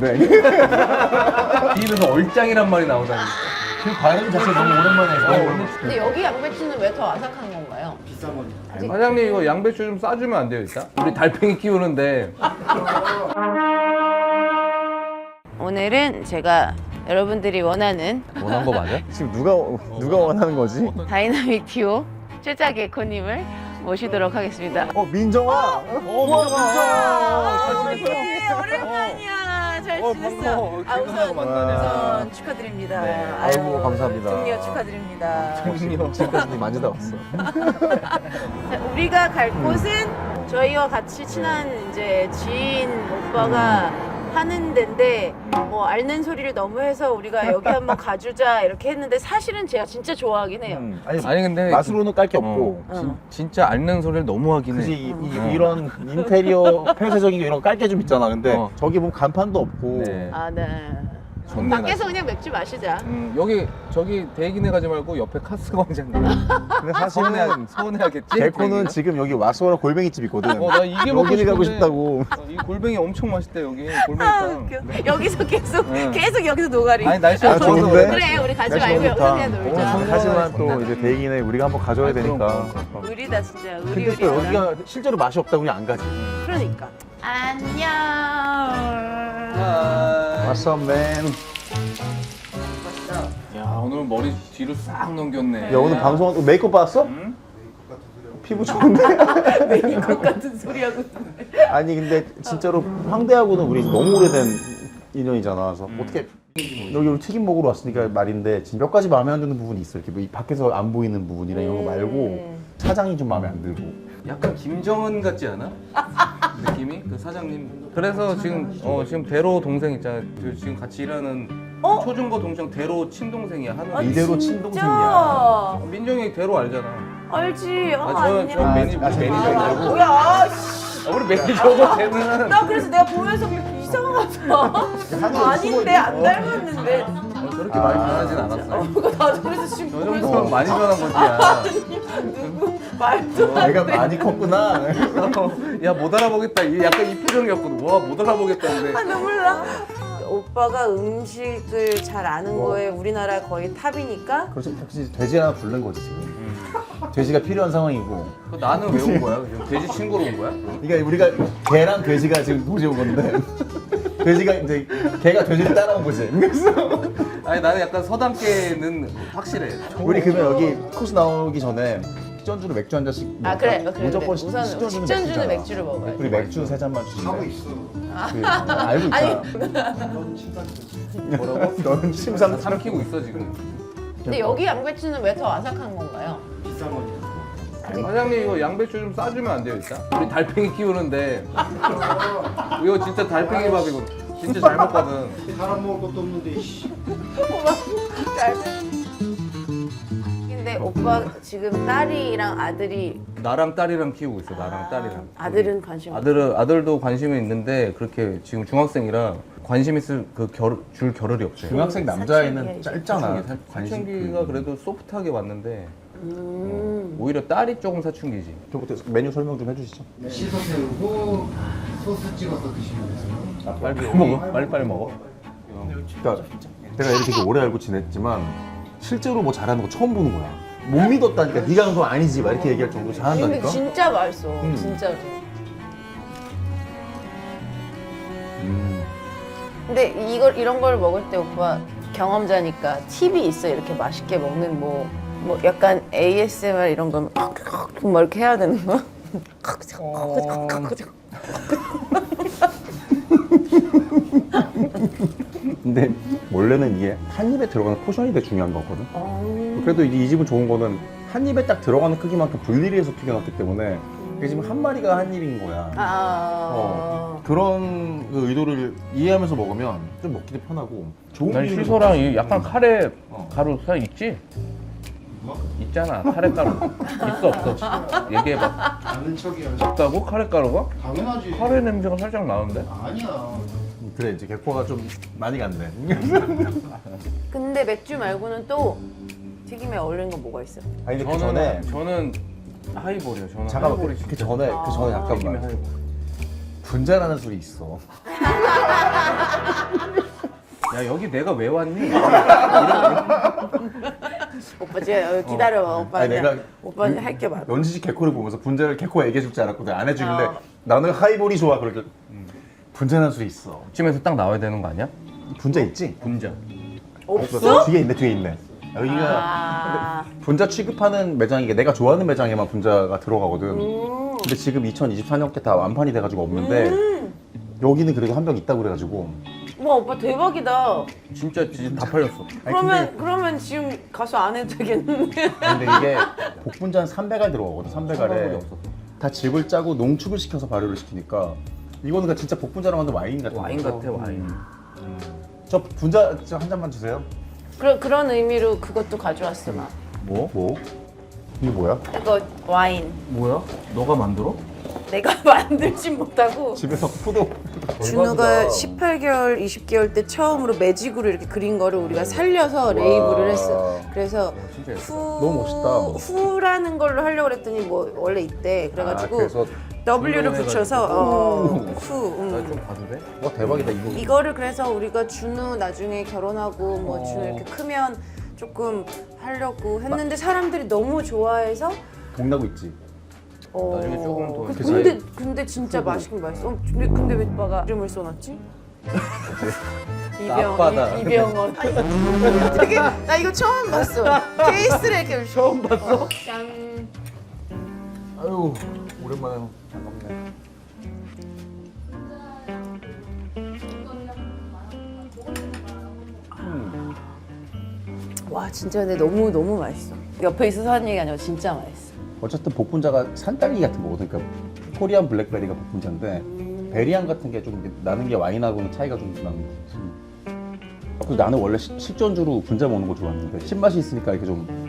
네. 입에서 얼짱이란 말이 나오다니. 그 발음 자체 너무 오랜만에 해서. 근데 여기 양배추는 왜 더 아삭한 건가요? 사장님 이거 양배추 좀 싸주면 안 돼요 일단? 우리 달팽이 키우는데. 오늘은 제가 여러분들이 원하는 원한 거 맞아? 지금 누가 원하는 거지? 다이나믹 듀오 최자 개코님을 모시도록 하겠습니다. 민정아. 오랜만이야. 잘 반가워. 우선 만나냐. 축하드립니다. 네. 아이고, 감사합니다. 등려 축하드립니다. 지금까지 만지다 왔어. 자, 우리가 갈 곳은 저희와 같이 친한 이제 지인 오빠가 하는 데인데 뭐 앓는 소리를 너무 해서 우리가 여기 한번 가주자 이렇게 했는데 사실은 제가 진짜 좋아하긴 해요. 아니 근데 맛으로는 깔 게 없고. 진짜 앓는 소리를 너무 하긴 해. 그지 이런 인테리어 폐쇄적인 이런 깔 게 좀 있잖아. 근데 저기 보면 간판도 없고. 네. 아, 네. 좋네, 밖에서 그냥 맥주 마시자. 여기 저기 대기내 가지 말고 옆에 카스 광장 가. 근데 사실은 서운해하겠지? 개코는 지금 여기 와소라 골뱅이 집 있거든. 나 이게 먹고 여기를 가고 싶은데. 싶다고. 이 골뱅이 엄청 맛있대 여기 아, 골뱅이탕. 웃겨. 여기서 계속 네. 계속 여기서 노가리. 아니 날씨가 좋은데? 좋은데. 그래 우리 가지 날씨 말고 좋다. 여기서 그냥 놀자. 하지만 또 이제 대기네 우리가 한번 가져야 되니까. 의리다 진짜 근데 또 의리의리하다. 여기가 실제로 맛이 없다고 그냥 안 가지. 그러니까. 안녕. What's up, man? 야 오늘 머리 뒤로 싹 넘겼네. 야 오늘 방송 메이크업 받았어? 피부 좋은데? 메이크업 같은 소리 하고 있네. 아니 근데 진짜로 황대하고는 우리 너무 오래된 인연이잖아. 그래서 어떻게 여기 우리 튀김 먹으러 왔으니까 말인데 지금 몇 가지 마음에 안 드는 부분이 있어. 이렇게 뭐이 밖에서 안 보이는 부분이랑 이런 거 말고 사장이 좀 마음에 안 들고. 약간 김정은 같지 않아? 느낌이? 그 사장님. 그래서 지금 대로 동생 있잖아. 지금 같이 일하는 초중고 동생 대로 친동생이야. 한우. 이대로 친동생이야. 민정이 대로 알잖아. 알지. 저 매니저. 뭐야? 씨. 우리 매니저고 쟤는. 나 그래서 내가 보면서 이상하다. 아닌데 안 닮았는데. 저렇게 많이 변하진 않았어. 나도 그래서 지금 저 보면서 정도면 많이 변한 거지야. 누구 말도 안 내가 돼. 많이 컸구나. 야 못 알아보겠다. 약간 이 표정이었거든. 와 못 알아보겠다는데. 아 눈물 나. 오빠가 음식을 잘 아는 거에 우리나라 거의 탑이니까. 그렇지, 혹시 돼지 하나 부른 거지 지금. 돼지가 필요한 상황이고. 나는 왜 온 거야? 돼지 친구로 온 거야? 그러니까 우리가 개랑 돼지가 지금 도저히 온 건데 돼지가 이제 개가 돼지를 따라온 거지. 그래서 아니 나는 약간 서당계는 확실해. 우리 그러면 여기 코스 나오기 전에 식전주로 맥주 한 잔씩 아 그래. 먹을까? 무조건 우선 식전주는 식전주는 맥주잖아. 맥주를 먹어야 우리 돼. 맥주 세 잔만 주시면 하고 있어. 알고 있잖아. 뭐라고? 너는 침상 삼키고 있어 지금. 근데 여기 양배추는 왜 더 아삭한 건가요? 사장님 이거 양배추 좀 싸주면 안 돼요 일단? 우리 달팽이 키우는데 이거 진짜 달팽이 밥이고 진짜 잘 먹거든. 사람 먹을 것도 없는데 씨. 근데 오빠 지금 딸이랑 아들이 나랑 딸이랑 키우고 있어. 나랑 딸이랑. 아들은 관심 없어. 아들도 관심이 있는데 그렇게 지금 중학생이라 관심 있을 줄 겨를이 없어요. 중학생 남자애는 짧잖아. 사춘기가 그래도 소프트하게 왔는데 오히려 딸이 조금 사춘기지. 저부터 메뉴 설명 좀 해주시죠. 씻어 세우고 소스 찍어서 드시면 되세요. 빨리 먹어. 빨리 먹어. 그러니까 내가 얘를 되게 오래 알고 지냈지만 실제로 뭐 잘하는 거 처음 보는 거야. 못 믿었다니까. 네가 한 거 아니지 막 이렇게 얘기할 정도로 근데 잘한다니까. 진짜 맛있어. 진짜로. 근데 이런 걸 먹을 때 오빠 경험자니까 팁이 있어. 이렇게 맛있게 먹는 뭐 약간 ASMR 이런 거면 뭐 이렇게 해야 되는 거야? 근데 원래는 이게 한 입에 들어가는 포션이 되게 중요한 거거든. 그래도 이 집은 좋은 거는 한 입에 딱 들어가는 크기만큼 분리를 해서 튀겨놨기 때문에 이게 지금 한 마리가 한 입인 거야. 그런 그 의도를 이해하면서 먹으면 좀 먹기도 편하고 좋은 난 비율로 시소랑 이 약간 카레 가루 사 있지? 있잖아 카레 가루. 있어 없어? 얘기해봐. 아는 척이야. 없다고 카레 가루가? 당연하지. 카레 냄새가 살짝 나는데? 아니야. 그래 이제 개코가 좀 많이 갔네. 근데 맥주 말고는 또 튀김에 어울리는 건 뭐가 있어? 아니 근데 그 전에 저는 하이볼이요. 저는 잠깐만 하이볼이 그 진짜 전에 느낌이 잠깐만 하이볼. 분자라는 술이 있어. 야 여기 내가 왜 왔니? 오빠 지금 기다려봐. 오빠 아니, 그냥 내가 오빠 할 게 많아. 연지식 개코를 보면서 분자를 개코가 얘기해 줄지 알았거든. 안 해주길래 어. 나는 하이볼이 좋아. 그렇게 분자라는 술이 있어. 이쯤에서 딱 나와야 되는 거 아니야? 분자 있지? 분자. 없어? 뒤에 있네. 여기가 아. 분자 취급하는 매장이 내가 좋아하는 매장에만 분자가 들어가거든. 근데 지금 2024년께 다 완판이 돼가지고 없는데 여기는 그래도 한 병 있다고 그래가지고. 와 오빠 대박이다. 진짜 다 팔렸어. 그러면 지금 가수 안 해도 되겠는데? 근데 이게 복분자 한 300알 들어가거든. 300알에 없어. 다 즙을 짜고 농축을 시켜서 발효를 시키니까 이거는 그냥 진짜 복분자로 만든 와인 같은 와인 거죠. 같아 와인. 저 분자 한 잔만 주세요. 그런 의미로 그것도 가져왔어 나. 뭐? 이게 뭐야? 이거 와인. 뭐야? 너가 만들어? 내가 만들진 못하고 집에서 포도. 준우가 18개월, 20개월 때 처음으로 매직으로 이렇게 그린 거를 우리가 살려서 레이블을 했어. 그래서 진짜 예쁘다. 너무 멋있다. 후라는 걸로 하려고 그랬더니 뭐 원래 있대. 그래가지고 그래서 W를 해가지고. 붙여서 후. 나 좀 봐도 돼? 와 대박이다 이거. 이거를 그래서 우리가 준우 나중에 결혼하고 뭐 준우 이렇게 크면 조금 하려고 했는데 사람들이 너무 좋아해서 동나고 있지. 나중에 조금 더 근데 진짜 맛있긴 맛있어. 근데 왜 오빠가 이름을 써놨지? 아빠다. 이병헌. 되게 나 이거 처음 봤어. 케이스를 이렇게 처음 봤어. 짠. 아유 오랜만에 반갑네. 와 진짜 근데 너무 맛있어. 옆에 있어서 하는 얘기 아니라 진짜 맛있어. 어쨌든 복분자가 산딸기 같은 거거든. 그러니까 코리안 블랙베리가 복분자인데 베리향 같은 게 좀 나는 게 와인하고는 차이가 좀 나는 거지. 그리고 나는 원래 식전주로 분자 먹는 거 좋아하는데 신맛이 있으니까 이렇게 좀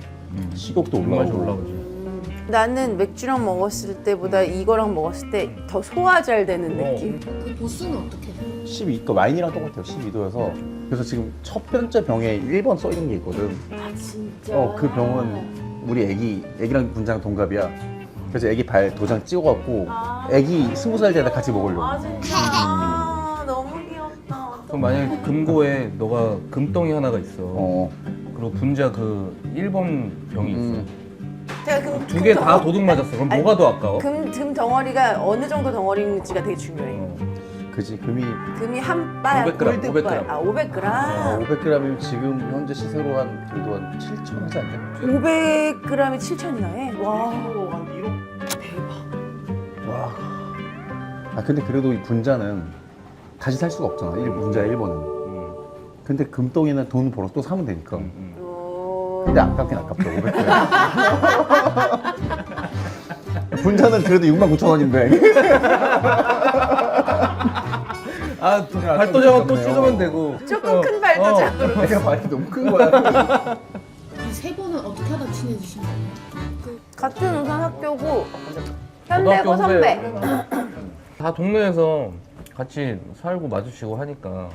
식욕도 맛이 올라오고. 올라오지. 나는 맥주랑 먹었을 때보다 이거랑 먹었을 때 더 소화 잘 되는 느낌. 그 도수는 어떻게 돼요? 12, 그 와인이랑 똑같아요. 12도여서. 그래서 지금 첫 번째 병에 1번 써 있는 게 있거든. 아 진짜. 그 병은 우리 애기랑 분자랑 동갑이야. 그래서 애기 발 도장 찍어갖고 애기 20살 때다 같이 먹으려고. 아 진짜. 아, 너무 귀엽다. 그럼 만약에 금고에 너가 금덩이 하나가 있어. 그리고 분자 그 1번 병이 있어. 제가 두 개 다 도둑 맞았어. 그럼 아니, 뭐가 더 아까워? 금 덩어리가 어느 정도 덩어리인지가 되게 중요해. 그지 금이 금이 한 발, 500g, 골드발. 500g. 아 500g. 500g이면 지금 현재 시세로 한 그래도 한 7천 하지 않냐? 500g이 7,000이나 해. 와. 와. 아 근데 그래도 이 분자는 다시 살 수가 없잖아. 분자 1번은. 근데 금덩이는 돈 벌어서 또 사면 되니까. 오. 근데 아깝긴 아깝죠. 500g. 분자는 그래도 69,000원인데. 아 발도장은 또 찍으면 되고. 조금 큰 발도장으로. 내가 발이 너무 큰 거야. 이 세 분은 어떻게 하다 친해지신 거예요? 같은 우선 학교고 현대고 고등학교 선배. 다 동네에서 같이 살고 마주치고 하니까.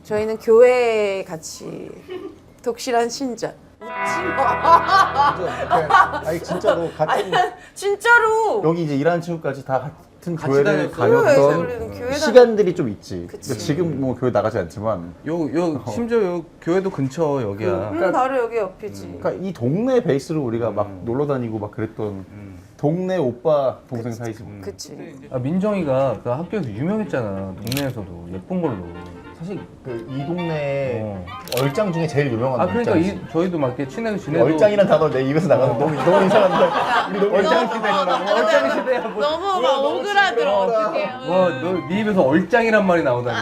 저희는 교회에 같이 독실한 신자. 웃지 마. 아니 진짜로 같은 진짜로. 여기 이제 일하는 친구까지 다 같은 같이 교회를 다녔어요. 교회에서 우리는 다녔던 교회 시간들이 좀 있지. 그치. 근데 지금 뭐 교회 나가지 않지만. 심지어 요 교회도 근처 여기야. 바로 여기 옆이지. 그러니까 이 동네 베이스로 우리가 막 놀러 다니고 막 그랬던 동네 오빠 동생 사이지. 뭐. 그치. 아, 민정이가 그 학교에서 유명했잖아. 동네에서도 예쁜 걸로. 사실 그 이 동네 어. 얼짱 중에 제일 유명한 아 그러니까 얼짱이지. 저희도 막 이렇게 친하게 지내도. 얼짱이란 단어 내 입에서 나가서 너무 이상한데. 우리 너무 얼짱 시대구나. 얼짱 시대야. 너무 막 오그라들어. 어떡해. 와너네 입에서 얼짱이란 말이 나오다니.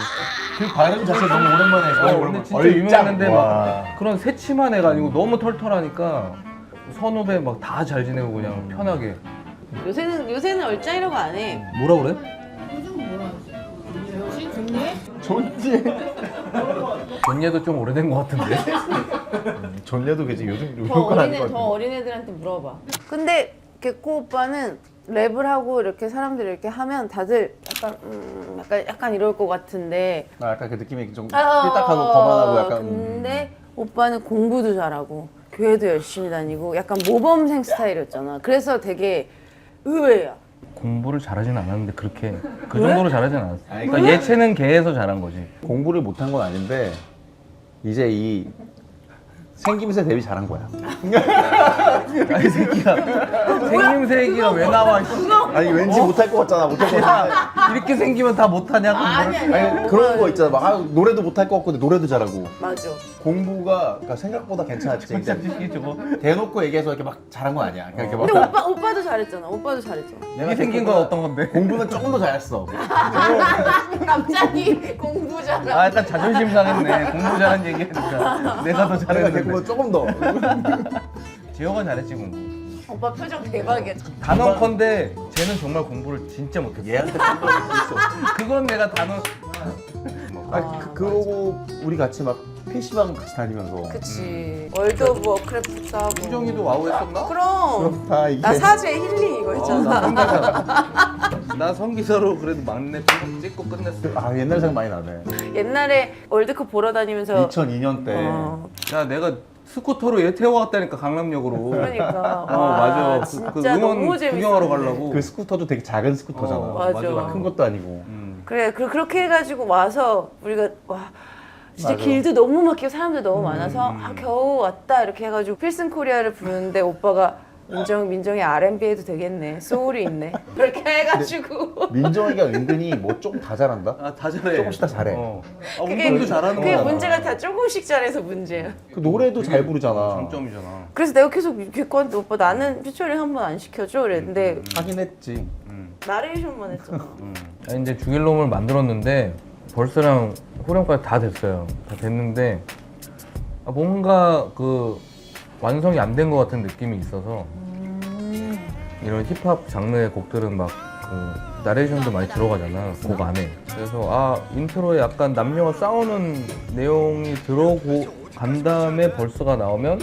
그 발음 자체 너무 오랜만에 했어. 근데 진짜 유명했는데 막 그런 새침한 애가 아니고 너무 털털하니까 선후배 막 다 잘 지내고 그냥 편하게. 요새는 얼짱이라고 안 해. 뭐라 그래? 요즘 뭐라 하지? 뭐지? 근데? 존재. 전예도 좀 오래된 것 같은데. 존재도 그지 요즘 더 어린애들한테 물어봐. 근데 개코 오빠는 랩을 하고 이렇게 사람들이 이렇게 하면 다들 약간 이럴 것 같은데. 아, 약간 그 느낌이 좀 삐딱하고 거만하고 약간. 근데 오빠는 공부도 잘하고 교회도 열심히 다니고 약간 모범생 스타일이었잖아. 그래서 되게 의외야. 공부를 잘하진 않았는데 그렇게 그 정도로 잘하진 않았어. 아니, 그러니까 예체능 계에서 잘한 거지. 공부를 못한 건 아닌데 이제 이 생김새 대비 잘한 거야. 아니 새끼야. 생김새기가 왜 나와? 씨. 아니 왠지 못할 것 같잖아. 못할 것 같아. 이렇게 생기면 다 못하냐고. 아니 그런 거 있잖아. 막 노래도 못할 것 같고 근데 노래도 잘하고. 맞아. 공부가 그러니까 생각보다 괜찮았지. 진짜 근데 새끼 저거. 대놓고 얘기해서 이렇게 막 잘한 건 아니야. 그냥 이렇게 근데 막 오빠도 잘했잖아. 오빠도 잘했잖아. 이게 생긴 건 어떤 건데? 공부는 조금 더 잘했어. 갑자기 공부 잘하. 아 약간 자존심 상했네. 공부 잘한 얘기하니까 내가 더 내가 잘했는데. 개그보다 조금 더. 재혁은 잘했지 공부. 오빠 표정 대박이야. 단언컨대 쟤는 정말 공부를 진짜 못했어. 얘한테 깜빡이 있어. 그건 내가 단언. 그러고 우리 같이 막 PC방 같이 다니면서. 그치. 월드 오브 워크래프트 하고. 수정이도 와우 했었나? 그럼. 다 이게. 나 사제 힐링 이거 있잖아. 나 성기사로 그래도 막내 찍고 끝냈어. 아 옛날 생각 많이 나네. 옛날에 월드컵 보러 다니면서 2002년 때. 야 내가 스쿠터로 얘 태워갔다니까 강남역으로. 그러니까. 맞아. 진짜 그 응원 너무 재밌어. 구경하러 가려고. 그 스쿠터도 되게 작은 스쿠터잖아. 맞아. 큰 것도 아니고. 그래 그렇게 해가지고 와서 우리가 와 진짜 맞아. 길도 너무 막히고 사람들 너무 많아서 겨우 왔다 이렇게 해가지고 필승 코리아를 부르는데 오빠가 민정이 R&B 해도 되겠네 소울이 있네 그렇게 해가지고 민정이가 은근히 뭐 조금 다 잘한다. 아 다 잘해. 조금씩 다 잘해. 아, 그게 운동도 잘하는 그게 거야. 문제가 다 조금씩 잘해서 문제야. 그 노래도 잘 부르잖아. 장점이잖아. 그래서 내가 계속 개코한테 오빠 나는 피처링 한 번 안 시켜줘 그랬는데 하긴 했지. 나레이션만 했잖아. 아니, 이제 죽일 놈을 만들었는데 벌스랑 후렴까지 다 됐어요. 다 됐는데 뭔가 그 완성이 안 된 것 같은 느낌이 있어서 이런 힙합 장르의 곡들은 막 그 나레이션도 많이 들어가잖아 곡 안에. 그래서 인트로에 약간 남녀가 싸우는 내용이 들어오고 간 다음에 벌스가 나오면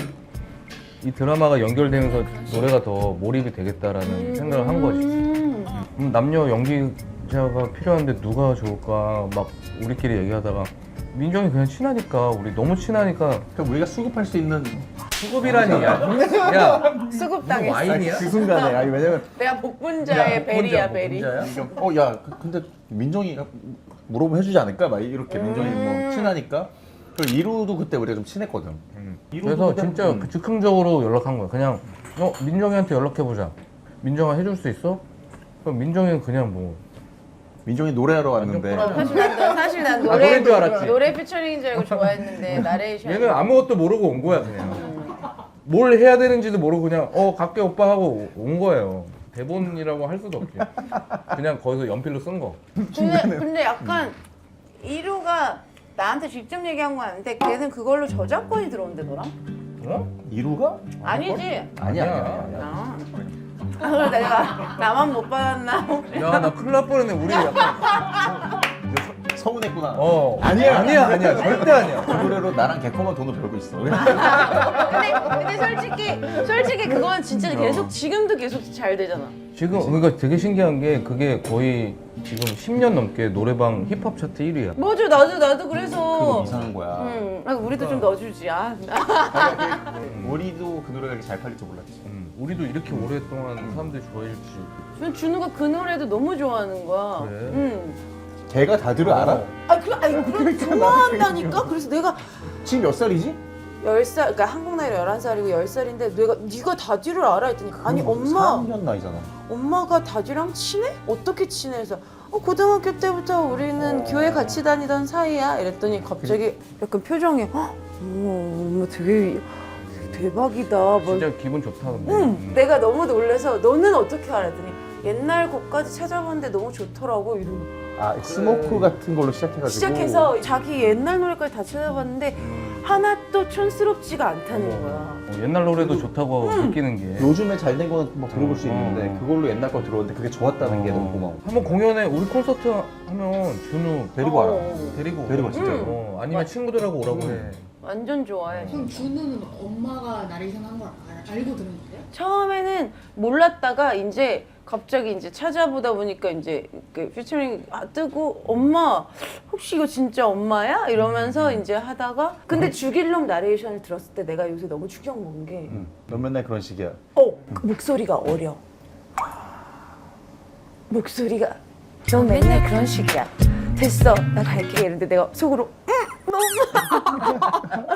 이 드라마가 연결되면서 노래가 더 몰입이 되겠다라는 생각을 한 거지. 남녀 연기자가 필요한데 누가 좋을까 막 우리끼리 얘기하다가 민정이 그냥 친하니까 우리 너무 친하니까 그럼 우리가 수급할 수 있는 수급이라니 야 수급당했어. 와인이야? 그 순간에 아니 왜냐면 내가 복분자의 베리야 베리. 근데 민정이가 물어보면 해주지 않을까 막 이렇게 민정이 뭐 친하니까. 그리고 이루도 그때 우리가 좀 친했거든. 그래서 진짜 즉흥적으로 연락한 거야. 그냥 민정이한테 연락해보자. 민정아 해줄 수 있어? 그럼 민정이는 그냥 뭐 민정이 노래하러 왔는데 사실 난 노래인 줄 알았지. 노래 피처링인 줄 알고 좋아했는데 나레이션. 얘는 아무것도 모르고 온 거야 그냥. 뭘 해야 되는지도 모르고 그냥 갈게 오빠 하고 온 거예요. 대본이라고 할 수도 없지. 그냥 거기서 연필로 쓴 거. 근데 약간 이루가 나한테 직접 얘기한 건 아닌데 걔는 그걸로 저작권이 들어온대 너랑? 이루가? 아니지? 아니야. 그래서 내가 나만 못 받았나? 야 나 큰일 날 뻔했네. 우리 약간 서운했구나. 아니야 절대 아니야. 그 노래로 나랑 개코만 돈을 벌고 있어. 근데 솔직히 그건 진짜 계속 지금도 계속 잘 되잖아. 지금 그러니까 되게 신기한 게 그게 거의 지금 10년 넘게 노래방 힙합 차트 1위야. 맞아 나도 그거 그래서. 이상한 거야. 우리도 좀 넣어주지. 우리도 그 노래가 이렇게 잘 팔릴 줄 몰랐지. 우리도 이렇게 오랫동안 사람들이 좋아해줄지. 준우가 그 노래도 너무 좋아하는 거야. 그래? 걔가 다들을 알아? 그걸 좋아한다니까? 그래서 내가 지금 몇 살이지? 10살, 그러니까 한국 나이로 11살이고 10살인데 네가 다디를 알아 했더니 아니 엄마 4학년 나이잖아. 엄마가 다디랑 친해? 어떻게 친해? 해서 고등학교 때부터 우리는 교회 같이 다니던 사이야 이랬더니 갑자기 약간 표정이 엄마 되게 대박이다 뭐. 진짜 기분 좋다 근데. 내가 너무 놀래서 너는 어떻게 알아? 했더니 옛날 곡까지 찾아봤는데 너무 좋더라고 이러고 스모크 같은 걸로 시작해가지고. 시작해서 자기 옛날 노래까지 다 찾아봤는데 하나도 촌스럽지가 않다는 거야. 옛날 노래도 좋다고 느끼는 게. 요즘에 잘 된 거는 뭐 들어볼 수 있는데 그걸로 옛날 거 들어오는데 그게 좋았다는 게 너무 고마워. 한번 공연에 우리 콘서트 하면 준우 데리고 와라. 데리고 와, 진짜. 아니면 친구들하고 오라고 해. 완전 좋아해. 그럼 준우는 엄마가 나레이션 한 걸 알고 들은 거예요? 처음에는 몰랐다가 이제 갑자기 이제 찾아보다 보니까 이제 그 피처링 뜨고 엄마 혹시 이거 진짜 엄마야? 이러면서 이제 하다가 근데 죽일 놈 나레이션을 들었을 때 내가 요새 너무 충격 먹은 게 너 맨날 그런 식이야. 그 목소리가 어려. 목소리가 너 맨날 그런 식이야. 됐어, 나 갈게. 이랬는데 내가 속으로 너무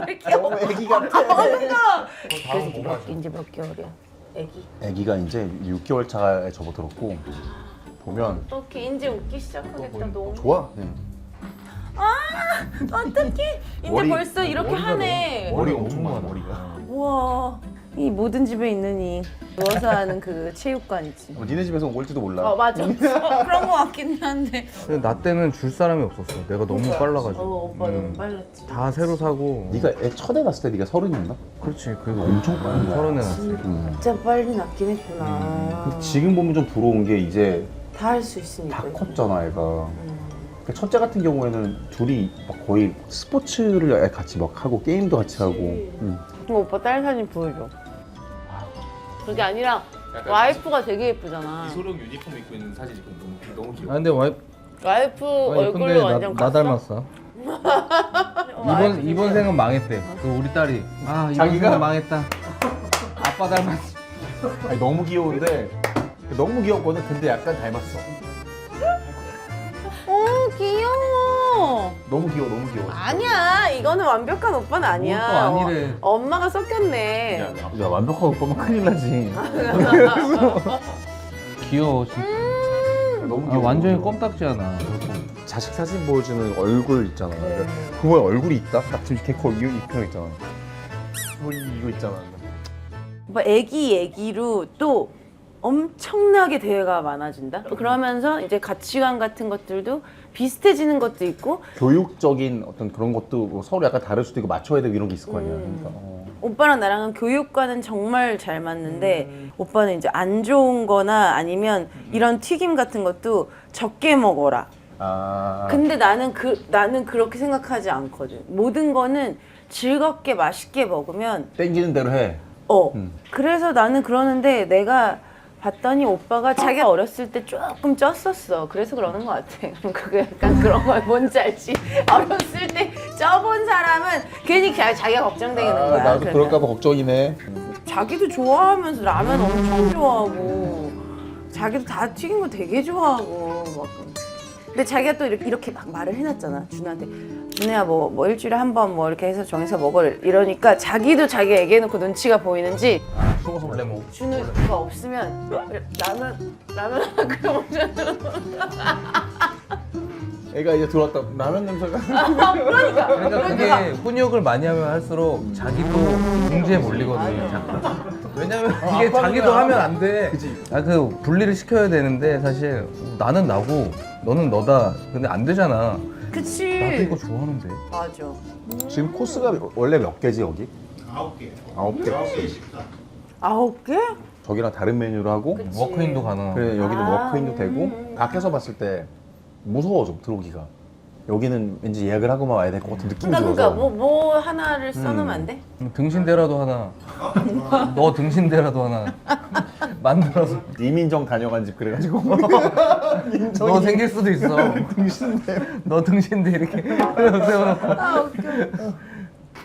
이렇게 너무 애기 같아. 그래서 이제 몇 개월이야? 애기. 애기가 이제 6개월 차에 접어들었고 보면 오케이, 이제 웃기 시작하겠다. 너무 좋아. 어떡해. 이제 머리- 벌써 이렇게 하네. 머리가 엄청 많아 머리가. 우와, 이 모든 집에 있는 이 누워서 하는 그 체육관이지. 니네 집에서 올지도 몰라. 맞아. 그런 거 같긴 한데. 근데 나 때는 줄 사람이 없었어. 내가 너무 빨라가지고. 오빠 너무 빨랐지. 다 새로 사고. 네가 애 첫애 낳았을 때 네가 30이었나? 그렇지. 그래서 엄청 빨라. 서른에 났어. 진짜 빨리 낳긴 했구나. 근데 지금 보면 좀 부러운 게 이제 다 할 수 있으니까. 다 컸잖아 애가. 그 첫째 같은 경우에는 둘이 막 거의 스포츠를 같이 막 하고 게임도 같이 하고. 그럼 오빠 딸 사진 보여줘. 그게 아니라 와이프가 되게 예쁘잖아. 소룡 유니폼 입고 있는 사진이 너무 아 귀여워. 근데 와이프 예쁜데 얼굴로 완전 나 닮았어. 와이프 이번 생은 망했대. 그 우리 딸이 이번 자기가? 생은 망했다. 아빠 닮았어. 아니, 너무 귀여운데 너무 귀엽거든. 근데 약간 닮았어. 귀여워. 너무 귀여워, 너무 귀여워. 아니야, 이거는 완벽한 오빠는 아니야. 뭘 또 아니래. 엄마가 섞였네. 야 완벽하고 오빠면 큰일 나지. 귀여워 진짜. 너무 귀여워. 완전히 껌딱지잖아. 자식 사진 보여주는 얼굴 있잖아. 그거에 얼굴이 있다? 딱 지금 개코 이표 있잖아. 이거 있잖아. 오빠 애기로 또 엄청나게 대회가 많아진다. 그러면서 이제 가치관 같은 것들도 비슷해지는 것도 있고, 교육적인 어떤 그런 것도 뭐 서로 약간 다를 수도 있고 맞춰야 되고 이런 게 있을 거 아니야. 그러니까, 오빠랑 나랑은 교육과는 정말 잘 맞는데 오빠는 이제 안 좋은 거나 아니면 이런 튀김 같은 것도 적게 먹어라. 근데 나는 그렇게 생각하지 않거든. 모든 거는 즐겁게 맛있게 먹으면 땡기는 대로 해. 그래서 나는 그러는데 내가 봤더니 오빠가 자기 어렸을 때 조금 쪘었어. 그래서 그러는 것 같아. 그게 약간 그런 거 뭔지 알지? 어렸을 때 쪄본 사람은 괜히 자기가 걱정되는 거야. 나도 그러면. 그럴까봐 걱정이네. 자기도 좋아하면서 라면 엄청 좋아하고 자기도 다 튀긴 거 되게 좋아하고 막. 근데 자기가 또 이렇게 막 말을 해놨잖아. 준우한테. 준우야 뭐 일주일에 한 번 뭐 이렇게 해서 정해서 먹어 이러니까 자기도 자기가 얘기해놓고 눈치가 보이는지 숨어서 원래 뭐 준우가 없으면 라면 하나 끓여 먹잖아. 애가 이제 들어왔다. 라면 냄새가. 그러니까 그게 훈육을 많이 하면 할수록 자기도 문제에 몰리거든요. 왜냐면 이게 자기도 하면 안 돼. 그 분리를 시켜야 되는데 사실 나는 나고 너는 너다. 근데 안 되잖아. 그치. 나도 이거 좋아하는데. 맞아. 지금 코스가 원래 몇 개지 여기? 9개. 9개. 9개 식사. 9개? 저기랑 다른 메뉴로 하고. 워크인도 가능하고. 그래 여기는 워크인도 되고. 밖에서 봤을 때 무서워 좀 들어오기가. 여기는 왠지 예약을 하고만 와야 될 것 같은 느낌이 들어서. 그러니까 뭐 하나를 써놓으면 안 돼? 등신대라도 하나. 너 등신대라도 하나 만들어서. 이민정 다녀간 집 그래가지고. 너 생길 수도 있어. 너 등신대 이렇게 세워놓고.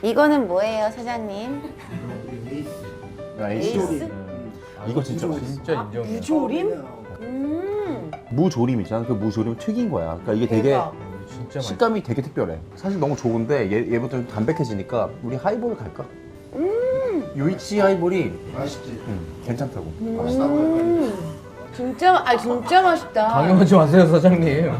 이거는 뭐예요, 사장님? 에이스. 이거 진짜 맛있어. 진짜 인정이야. 무조림? 무조림이잖아. 그 무조림 튀긴 거야. 그러니까 이게 되게 대박. 진짜 맛있어. 식감이 되게 특별해. 사실 너무 좋은데 얘부터 좀 담백해지니까 우리 하이볼 갈까? 요이치 하이볼이 맛있지? 괜찮다고. 맛있다고 진짜 맛있다. 강요하지 마세요 사장님.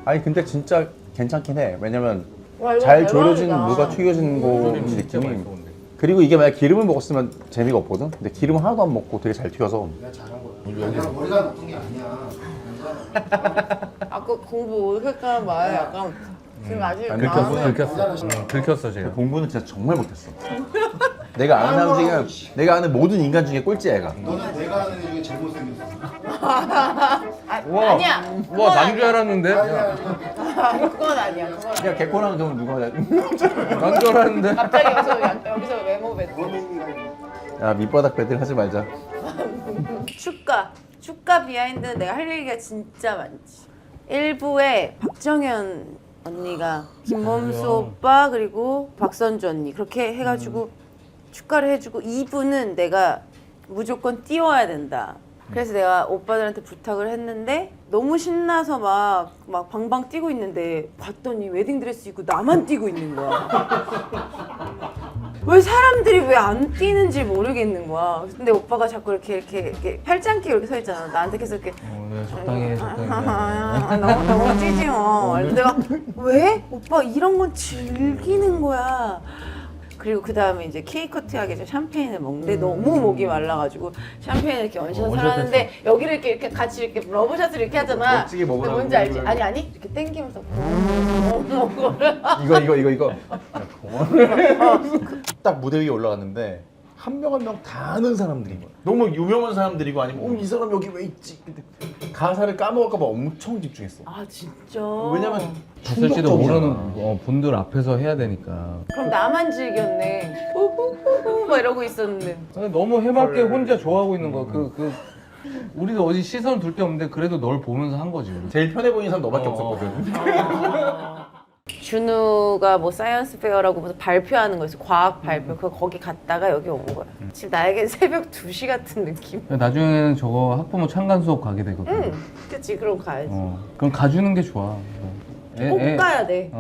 아니 근데 진짜 괜찮긴 해. 왜냐면 와, 이거 잘 졸여진 대박이다. 무가 튀겨진 거 진짜 느낌이. 맛있어 근데. 그리고 이게 만약 기름을 먹었으면 재미가 없거든. 근데 기름 하나도 안 먹고 되게 잘 튀겨서. 내가 잘한 거야. 내가 머리가 높은 게 아니야. 괜찮아. 아까 공부 어색한 말 약간 지금 아직 들켰어 제가. 공부는 진짜 정말 못했어. 내가 아는 사람 중에 내가 아는 모든 인간 중에 꼴찌야 얘가. 너는 내가 아는 애 중에 제일 못생겼어. 아니야. 우와 난 줄 알았는데. 그건 아니야. 그건 야 개코랑 좀 누가 하자. 난 줄 알았는데. 갑자기 여기서 외모 배틀. 원인이가 야 밑바닥 배들 하지 말자. 축가 비하인드는 내가 할 얘기가 진짜 많지. 1부에 박정현 언니가 김범수 오빠 그리고 박선주 언니 그렇게 해가지고 축가를 해주고 2부는 내가 무조건 띄워야 된다 그래서 내가 오빠들한테 부탁을 했는데 너무 신나서 막 방방 뛰고 있는데 봤더니 웨딩드레스 입고 나만 뛰고 있는 거야. 왜 사람들이 왜 안 뛰는지 모르겠는 거야. 근데 오빠가 자꾸 이렇게 팔짱 끼고 이렇게 서 있잖아. 나한테 계속 이렇게 네, 적당히 해, 적당히 해. 너무 찌지 뭐. 내가 왜? 오빠 이런 건 즐기는 거야. 그리고 그 다음에 이제 케이크 커트하기 전에 샴페인을 먹는데 너무 목이 말라가지고 샴페인을 이렇게 원샷을 하는데 여기를 이렇게 같이 이렇게 러브샷을 이렇게 하잖아. 멋지게 먹으라고 근데 뭔지 알지? 그걸. 아니 이렇게 땡기면서 먹어라. 이거 딱 무대 위에 올라갔는데 한 명 한 명 다 아는 사람들인 거야. 너무 유명한 사람들이고 아니면 이 사람 여기 왜 있지? 근데 가사를 까먹을까 봐 엄청 집중했어. 아 진짜. 왜냐면 있을지도 모르는 충격적이잖아. 분들 앞에서 해야 되니까. 그럼 나만 즐겼네. 후후후후 막 이러고 있었는데. 근데 너무 해맑게 혼자 좋아하고 있는 거야. 우리도 어디 시선 둘 데 없는데 그래도 널 보면서 한 거지. 우리. 제일 편해 보이는 사람 너밖에 어. 없었거든. 준우가 뭐 사이언스 페어라고 무슨 발표하는 거 있어. 과학 발표. 그거 거기 갔다가 여기 온 거야. 지금 나에겐 새벽 2시 같은 느낌. 나중에는 저거 학부모 창간 수업 가게 되거든. 응. 그치 그럼 가야지. 그럼 가주는 게 좋아. 꼭 가야 돼.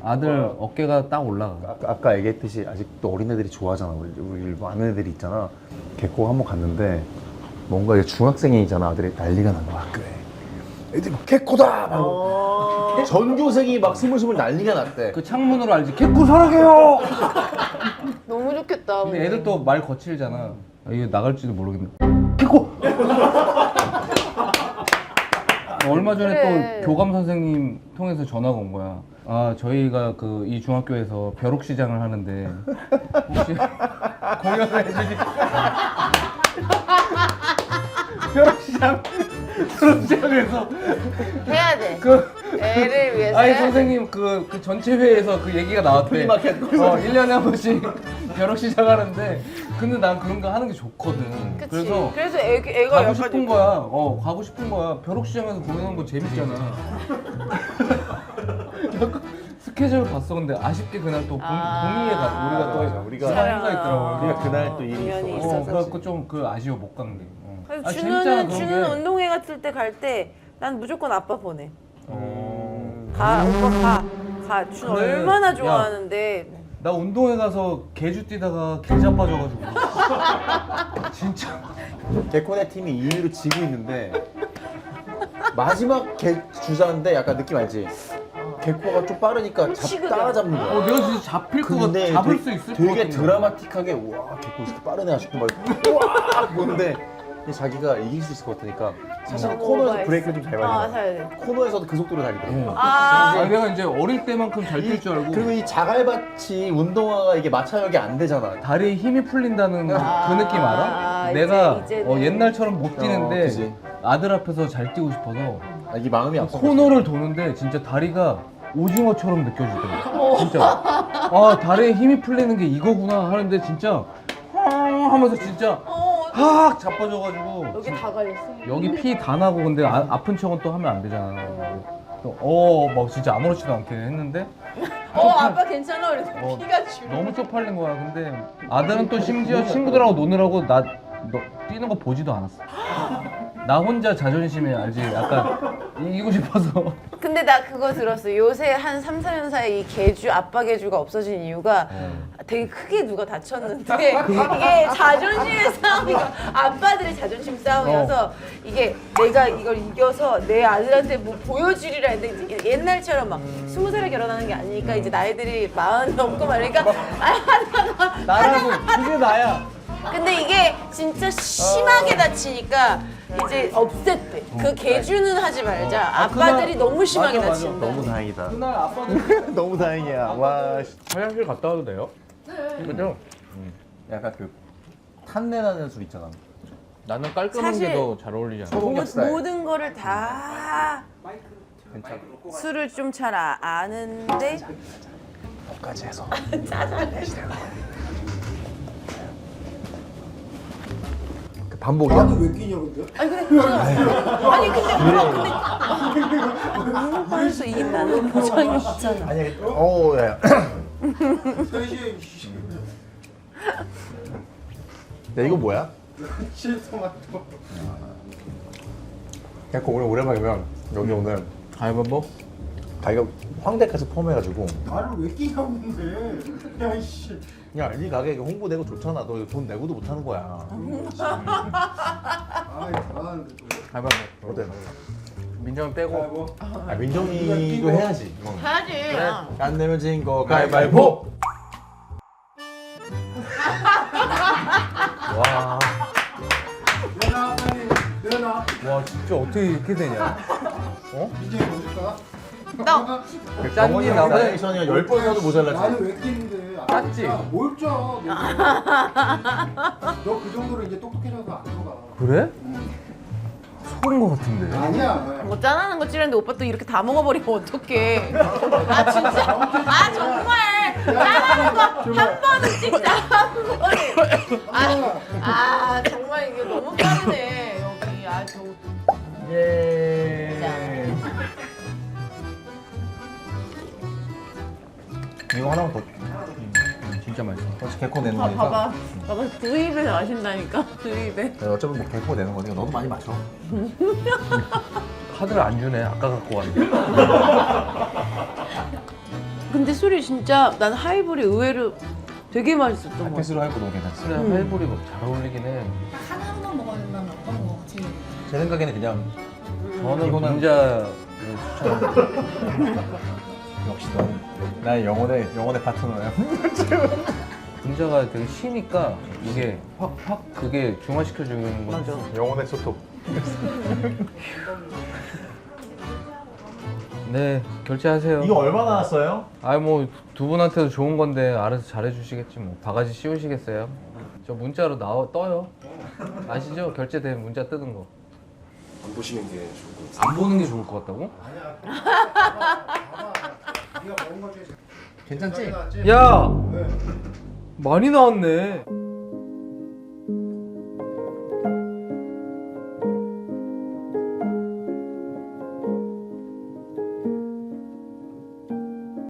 아들 어깨가 딱 올라가. 아까 얘기했듯이 아직도 어린애들이 좋아하잖아. 우리 일부 아는 애들이 있잖아. 개코 한번 갔는데 뭔가 이제 중학생이잖아. 아들이 난리가 난 거야 학교에. 애들이 막 개코다! 막 전교생이 막 스물스물 난리가 났대. 그 창문으로 알지? 개코 사랑해요! 너무 좋겠다. 근데 애들 또 말 거칠잖아. 이게 나갈지도 모르겠네. 얼마 전에 그래. 또 교감 선생님 통해서 전화가 온 거야. 아 저희가 이 중학교에서 벼룩시장을 하는데 혹시 공연을 해주실 벼룩시장에서 해야 돼. 애를 위해서. 아니 해야 돼. 선생님 그 전체 회에서 그 얘기가 나왔대. 프리마켓 1년에 한 번씩 벼룩시장 하는데 근데 난 그런 거 하는 게 좋거든. 그치. 그래서 그래서 애가 가고 약간 싶은 거야. 가고 싶은 거야. 벼룩시장에서 공연하는 거 재밌잖아. 스케줄 봤어. 근데 아쉽게 그날 또 공의에 우리가 또 우리가 행사 있더라고. 우리가 그날 또 일이 공연이 있어. 있어서. 그래갖고 좀 아쉬워 못 간 게. 그래서 아, 재밌잖아, 그런 준우는 게. 운동회 같을 때 갈 때 난 무조건 아빠 보내. 어. 가 오빠 가. 준 그래. 얼마나 야. 좋아하는데. 나 운동회 가서 개주 뛰다가 개 자빠져가지고 진짜 개코네 팀이 2위로 지고 있는데 마지막 주자인데 약간 느낌 알지? 개코가 좀 빠르니까 치거든. 따라잡는 거야. 내가 진짜 잡힐 것 같아. 근데 잡을 되게, 수 있을 것 되게 같은데. 드라마틱하게 와 개코 이렇게 빠르네 싶고 막 우와 보는데 자기가 이길 수 있을 것 같으니까 사실은 코너에서 브레이크를 좀 잘 아, 밟아. 사야 돼. 코너에서도 그 속도로 달리더라고. 아, 내가 이제 어릴 때만큼 잘 뛸 줄 알고 그리고 이 자갈밭이 운동화가 이게 마찰력이 안 되잖아. 다리에 힘이 풀린다는 그 느낌 알아? 아, 내가 이제는. 옛날처럼 못 뛰는데 그지. 아들 앞에서 잘 뛰고 싶어서 이게 마음이 아파. 코너를 도는데 진짜 다리가 오징어처럼 느껴지더라고. 진짜. 아 다리에 힘이 풀리는 게 이거구나 하는데 진짜 하면서 진짜 확 자빠져가지고 여기 다 갈렸어. 여기 피 다 나고 근데 아픈 척은 또 하면 안 되잖아. 막 진짜 아무렇지도 않게 했는데 아빠 괜찮아? 그래서 어, 피가 줄. 너무 쪽팔린 거야. 근데 아들은 또 심지어 친구들하고 노느라고 너 뛰는 거 보지도 않았어. 나 혼자 자존심에 알지? 약간 이기고 싶어서. 근데 나 그거 들었어. 요새 한 3, 4년 사이에 이 개주, 아빠 개주가 없어진 이유가 되게 크게 누가 다쳤는데 이게 자존심의 싸움이야. 아빠들의 자존심 싸움이어서 이게 내가 이걸 이겨서 내 아들한테 뭐 보여주리라 했는데 이제 옛날처럼 막 20살에 결혼하는 게 아니니까 이제 나이들이 40 넘고 말니까 나라고 그게 나야. 근데 이게 진짜 심하게 다치니까 이제 없앴대. 그 개주는 하지 말자. 아빠들이 너무 심하게 맞아, 다친다. 너무 다행이다. 그날 아빠는 너무 다행이야. 와. 씨. 화장실 갔다 와도 돼요? 그죠? 약간 그 탄내 나는 술 있잖아. 나는 깔끔한 사실 게 더 잘 어울리지 않아? 소금역살. 모든 거를 다 괜찮아. 술을 좀 잘 아는데 까지 해서. 그 반복이야? 왜 끼냐 근데? 벌써 이게 나는 보장이 없잖아. 아니, 야. 3시에 야 이거 뭐야? 칠토마토. 개코 오늘 오랜만이면 여기 오늘 가위바위보? 가격 황대까지 포함해가지고 나를 왜 끼냐는데. 야 이씨. 야 이 가게에 홍보되고 좋잖아. 너 돈 내고도 못하는 거야. 아 이거 잘하는데 또. 가위바위보. 어때? 민정이 빼고. 아이고. 아 민정이도 해야지. 이건. 해야지. 안 내면 진 거 가위바위보. 와, 내놔 빨리 내놔. 와 진짜 어떻게 이렇게 되냐? 어? 이제 보실까? 나 짠니 나보다 나레이션이야 10번 사도 모자라지. 나는 왜 끼는데? 아, 짰지? 진짜 뭘 짜? 너그 정도로 이제 똑똑해져서 안 속아. 그래? 응. 속은 거 같은데. 아니야. 뭐 짠하는 거 찌르는데 오빠 또 이렇게 다 먹어버리면 어떡해. 아 진짜. 아 정말 짠하는 거 한 번은 찍자 한 번에. 아 정말 이게 너무 빠르네 여기. 아주. 예. 이거 하나만 더. 진짜 맛있어. 혹시 개코 내는 아, 거니까. 봐봐. 봐봐 두 입에 마신다니까 두 입에. 야, 어차피 뭐 개코 내는 거니까 너도 많이 마셔. 카드를 안 주네. 아까 갖고 왔는데. 근데 술이 진짜 난 하이볼이 의외로 되게 맛있었던 것 같아. 패스로 하고 너무 괜찮지. 그래 하이볼이 잘 어울리긴 해. 하나만 먹어야 된다면 어떤 거 제일? 제 생각에는 그냥 저는 이거는- 분자를 추천. 역시 넌 나의 영혼의 파트너야. 분자가 되게 쉬니까 이게 확 그게 중화시켜 주는 거. 맞아. 영혼의 소톱. 네 결제하세요. 이거 얼마 나왔어요? 아이 뭐 두 분한테도 좋은 건데 알아서 잘해 주시겠지 뭐. 바가지 씌우시겠어요? 저 문자로 떠요. 아시죠? 결제된 문자 뜨는 거. 안 보시는 게 좋을 것 같아요. 안 보는 게 좋을 것 같다고? 아니야. 봐봐. 네가 먹은 것 중에 괜찮지? 제일 낫지? 야 왜? 많이 나왔네.